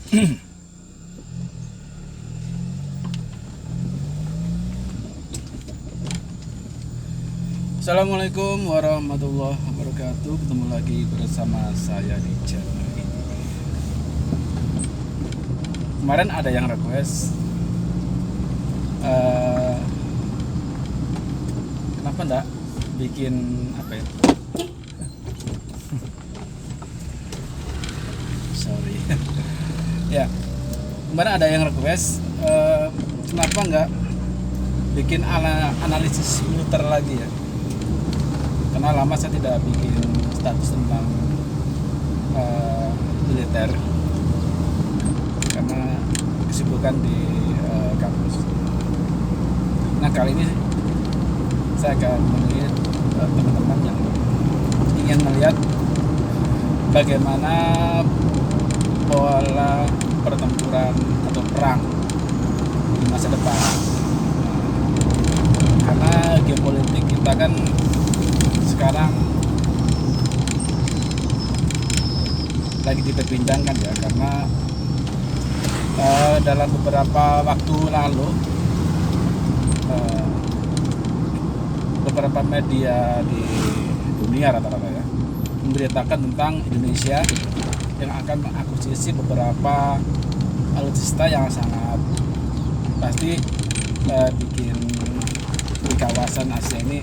Assalamualaikum warahmatullahi wabarakatuh. Ketemu lagi bersama saya di channel ini. Kemarin ada yang request, kenapa enggak bikin apa ya? Sorry. Ya, kemarin ada yang request, kenapa enggak bikin analisis militer lagi ya? Karena lama saya tidak bikin status tentang militer karena kesibukan di kampus. Nah, kali ini saya akan melihat teman-teman yang ingin melihat bagaimana pola pertempuran atau perang di masa depan. Karena geopolitik kita kan sekarang lagi diperbincangkan ya, karena dalam beberapa waktu lalu beberapa media di dunia rata-rata ya memberitakan tentang Indonesia yang akan mengakuisisi beberapa alutsista yang sangat pasti bikin di kawasan Asia ini,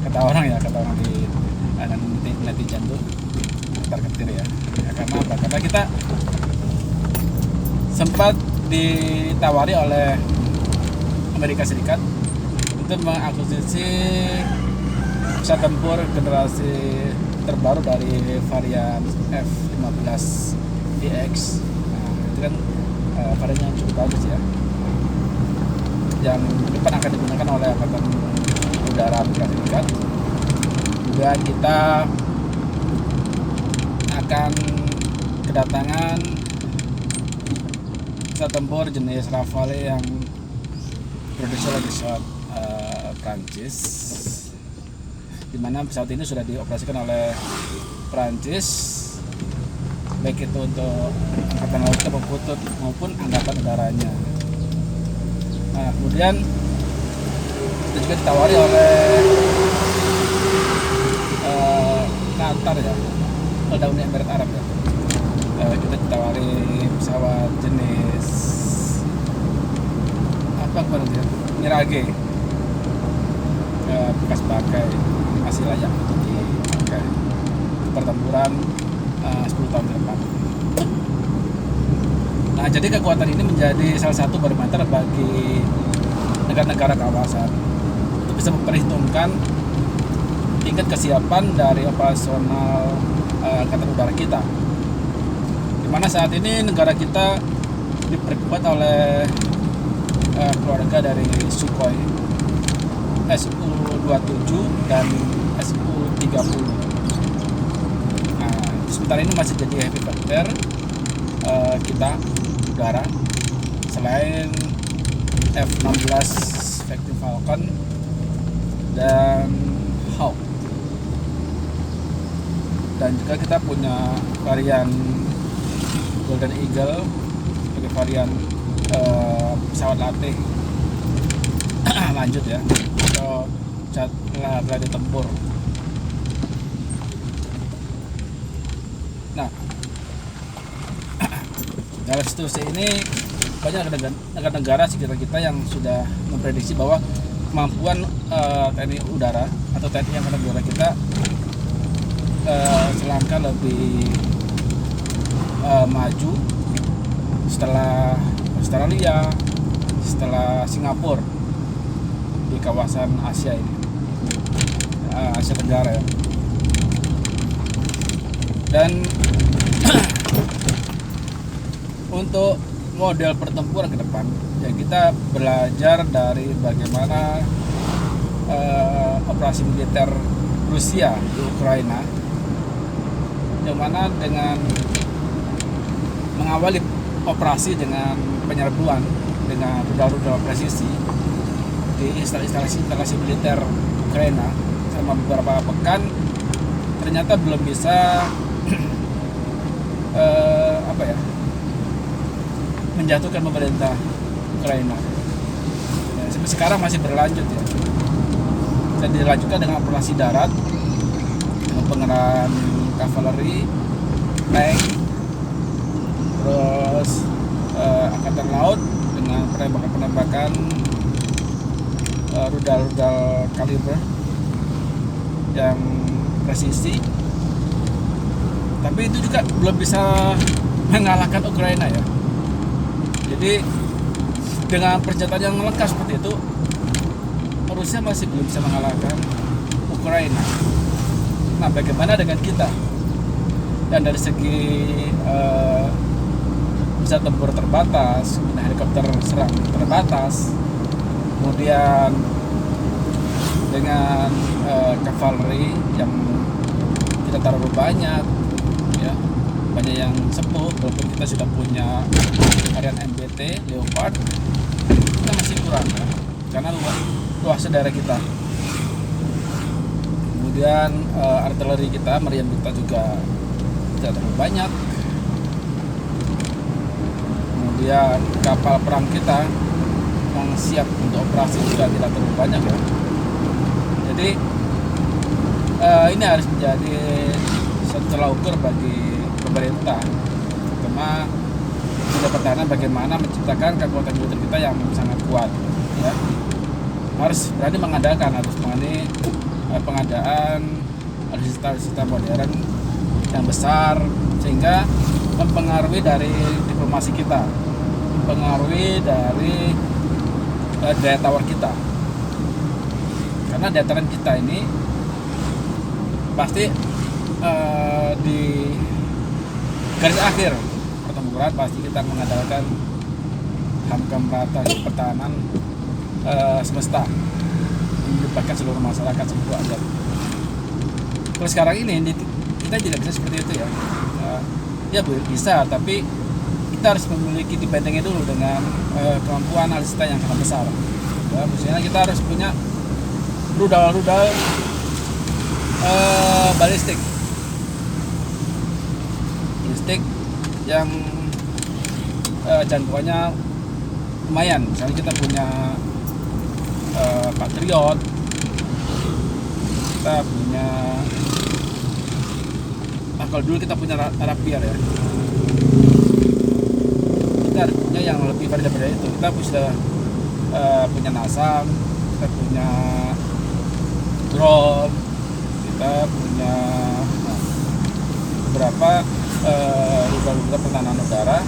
kata orang di netizen tuh ketar-ketir ya. Karena apa? Karena kita sempat ditawari oleh Amerika Serikat untuk mengakuisisi pesawat tempur generasi terbaru dari varian F-15EX. Nah, itu kan varian yang cukup bagus ya, yang depan akan digunakan oleh Angkatan Udara Amerika Serikat. Dan kita akan kedatangan pesawat tempur jenis Rafale yang produksi oleh pesawat Prancis, di mana pesawat ini sudah dioperasikan oleh Prancis, baik itu untuk angkatan laut maupun angkatan udaranya. Nah, kemudian kita juga ditawari oleh Qatar ya, Uni Emirat Arab ya. Kita ditawari pesawat jenis apa kemarin ya, Mirage, bekas pakai, masih layak untuk dipakai pertempuran 10 tahun ke depan. Nah, jadi kekuatan ini menjadi salah satu barometer bagi negara-negara kawasan untuk bisa memperhitungkan tingkat kesiapan dari operasional angkatan udara kita, di mana saat ini negara kita diperkuat oleh keluarga dari Sukhoi Su-27 dan Su-30. Nah, sementara ini masih jadi heavy fighter kita udara selain F-16 Victory Falcon dan Hawk. Dan juga kita punya varian Golden Eagle sebagai varian pesawat latih lanjut ya, atau gladi tempur. Nah, dalam situasi ini banyak negara-negara sekitar kita yang sudah memprediksi bahwa kemampuan TNI udara atau TNI Angkatan Udara kita selangkah lebih maju setelah Australia, setelah Singapura di kawasan Asia ini, Asia Tenggara ya. Dan untuk model pertempuran ke depan ya, kita belajar dari bagaimana operasi militer Rusia di Ukraina, yang mana dengan mengawali operasi dengan penyerbuan dengan rudal-rudal presisi di instalasi militer Ukraina selama beberapa pekan, ternyata belum bisa menjatuhkan pemerintah Ukraina. Ya, sampai sekarang masih berlanjut ya. Dan dilanjutkan dengan operasi darat, dengan pengerahan kavaleri, tank, terus angkatan laut dengan penembakan rudal-rudal kaliber yang presisi. Tapi itu juga belum bisa mengalahkan Ukraina ya. Jadi dengan persenjataan yang lengkap seperti itu, Rusia masih belum bisa mengalahkan Ukraina. Nah, bagaimana dengan kita? Dan dari segi bisa tempur terbatas, helikopter serang terbatas, kemudian dengan kavaleri yang tidak terlalu banyak, ya, banyak yang sepuh. Walaupun kita sudah punya varian MBT Leopard, kita masih kurang ya, karena luas daerah kita. Kemudian artileri kita, meriam kita juga tidak terlalu banyak. Kemudian kapal perang kita yang siap untuk operasi juga tidak terlalu banyak ya. Jadi ini harus menjadi suatu tolak ukur bagi pemerintah, terutama Menteri Pertahanan, bagaimana menciptakan kekuatan militer kita yang sangat kuat ya. Harus berani mengadakan, pengadaan alutsista modern yang besar, sehingga mempengaruhi dari diplomasi kita, mempengaruhi dari daya tawar kita. Karena daya tawar kita ini pasti di garis akhir pertempuran pasti kita mengandalkan hamkam rata pertahanan semesta, melibatkan seluruh masyarakat, seluruh adat. Kalau sekarang ini kita tidak bisa seperti itu ya. Ya bisa, tapi kita harus memiliki dibandingnya dulu dengan kemampuan alutsista yang sangat besar. Ya, misalnya kita harus punya rudal balistik yang jangkauannya lumayan. Misalnya kita punya Patriot, kita punya kalau dulu kita punya Rapier ya, kita harus punya yang lebih daripada itu. Kita sudah punya NASAM, kita punya drone, kita punya beberapa rudal-rudal pertahanan udara.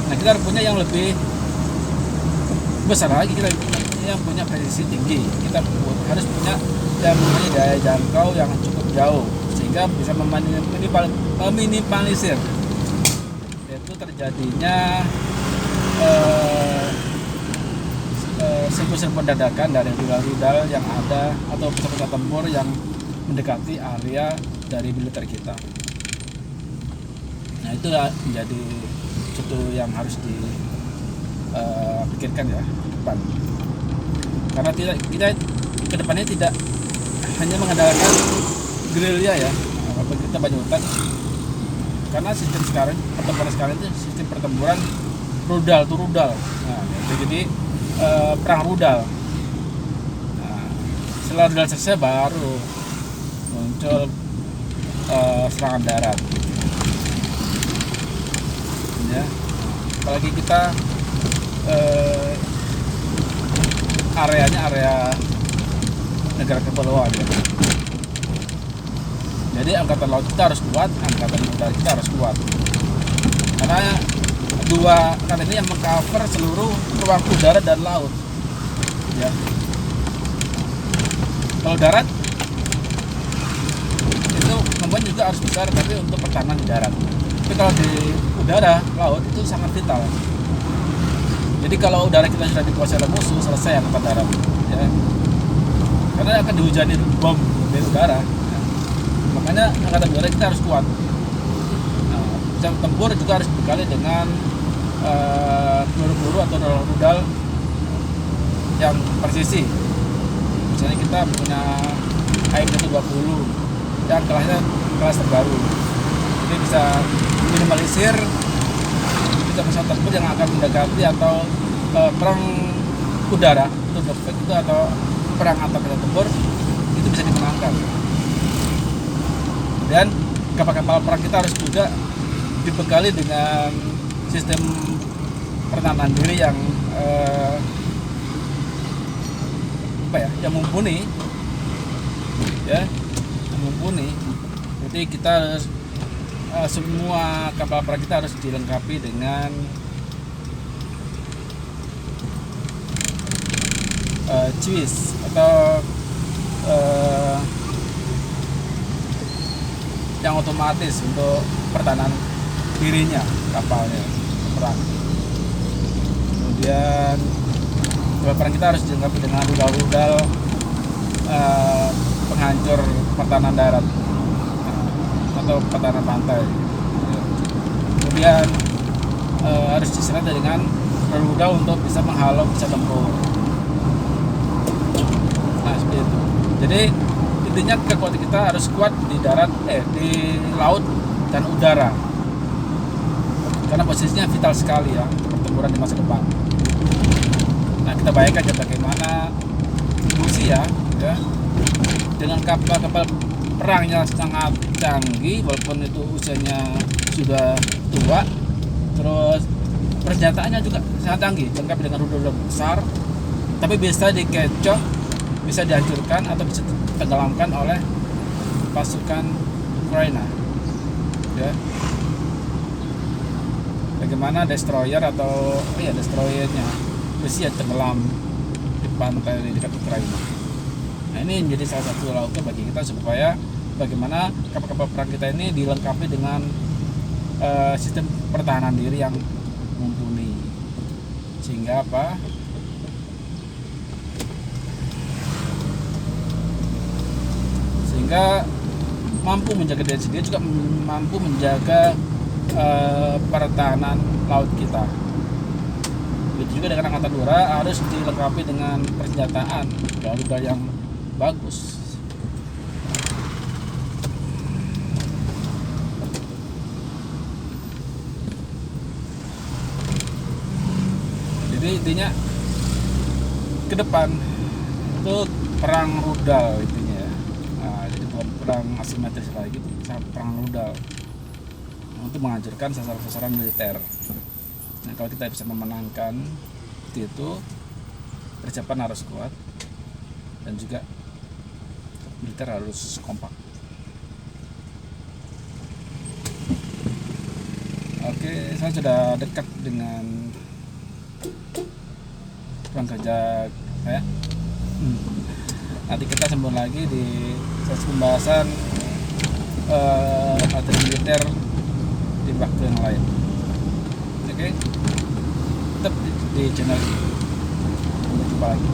Nah, kita harus punya yang lebih besar lagi, kita yang punya presisi tinggi. Kita harus punya yang mempunyai daya jangkau yang cukup jauh, sehingga bisa meminimalisir yaitu terjadinya serbu-serbu dadakan dari rudal-rudal yang ada atau pesawat tempur yang mendekati area dari militer kita. Nah, itu menjadi sesuatu yang harus dipikirkan ya ke depan. Karena kita ke depannya tidak hanya mengandalkan gerilya ya, kita banyak hutan. Karena sistem pertempuran sekarang itu sistem pertempuran rudal. Nah, jadi perang rudal. Nah, setelah rudal selesai baru muncul serangan darat. Ya, apalagi kita areanya area negara kepulauan ya. Jadi angkatan laut kita harus kuat, angkatan udara kita harus kuat. Karena dua angkatan ini yang mengcover seluruh ruang udara dan laut. Ya. Kalau darat itu kemampuan juga harus besar, tapi untuk pertahanan di darat. Tapi kalau di udara, laut itu sangat vital. Jadi kalau udara kita sudah dikuasai oleh musuh, selesai angkatan darat. Ya. Karena akan dihujani bom dari udara. Ya. Makanya angkatan udara kita harus kuat. Nah, tempur juga harus dibekali dengan peluru-peluru atau rudal yang presisi. Misalnya kita punya AIM-120 yang kelas terbaru, jadi bisa minimalisir pesawat tempur yang akan mendekati atau perang udara itu atau perang antar pesawat tempur itu bisa dimenangkan. Dan kapal-kapal perang kita harus juga dibekali dengan sistem pertahanan diri yang yang mumpuni, Jadi kita harus semua kapal perang kita harus dilengkapi dengan CIWS atau yang otomatis untuk pertahanan dirinya kapalnya perang. Kemudian kapal perang kita harus dilengkapi dengan rudal-rudal penghancur pertahanan darat atau pertahanan pantai. Kemudian harus disertai dengan rudal untuk bisa menghalau pesawat tempur. Nah, seperti itu. Jadi intinya kekuatan kita harus kuat di darat, di laut dan udara. Karena posisinya vital sekali ya untuk pertempuran di masa depan. Nah, kita bayangkan ya bagaimana Rusia ya dengan kapal-kapal perangnya sangat canggih walaupun itu usianya sudah tua, terus persenjataannya juga sangat canggih, lengkap dengan rudal besar, tapi bisa dikecoh, bisa dihancurkan atau bisa tenggelamkan oleh pasukan Ukraina ya. Bagaimana destroyer atau destroyernya Rusia tenggelam di pantai di dekat Ukraina. Nah, ini menjadi salah satu lautan bagi kita supaya bagaimana kapal-kapal perang kita ini dilengkapi dengan sistem pertahanan diri yang mumpuni, sehingga mampu menjaga diri sendiri, juga mampu menjaga pertahanan laut kita. Begitu juga dengan angkatan udara harus dilengkapi dengan persenjataan rudal yang bagus. Jadi intinya ke depan itu perang rudal intinya ya. Nah, jadi bukan perang asimetris lagi, itu perang rudal untuk menghancurkan sasaran-sasaran militer. Nah, kalau kita bisa memenangkan itu, persiapan harus kuat dan juga militer harus kompak. Oke, saya sudah dekat dengan ruang kerja saya. Nanti kita sambung lagi di sesi pembahasan materi militer di waktu yang lain. Oke, tetap di channel ini. Sampai jumpa lagi.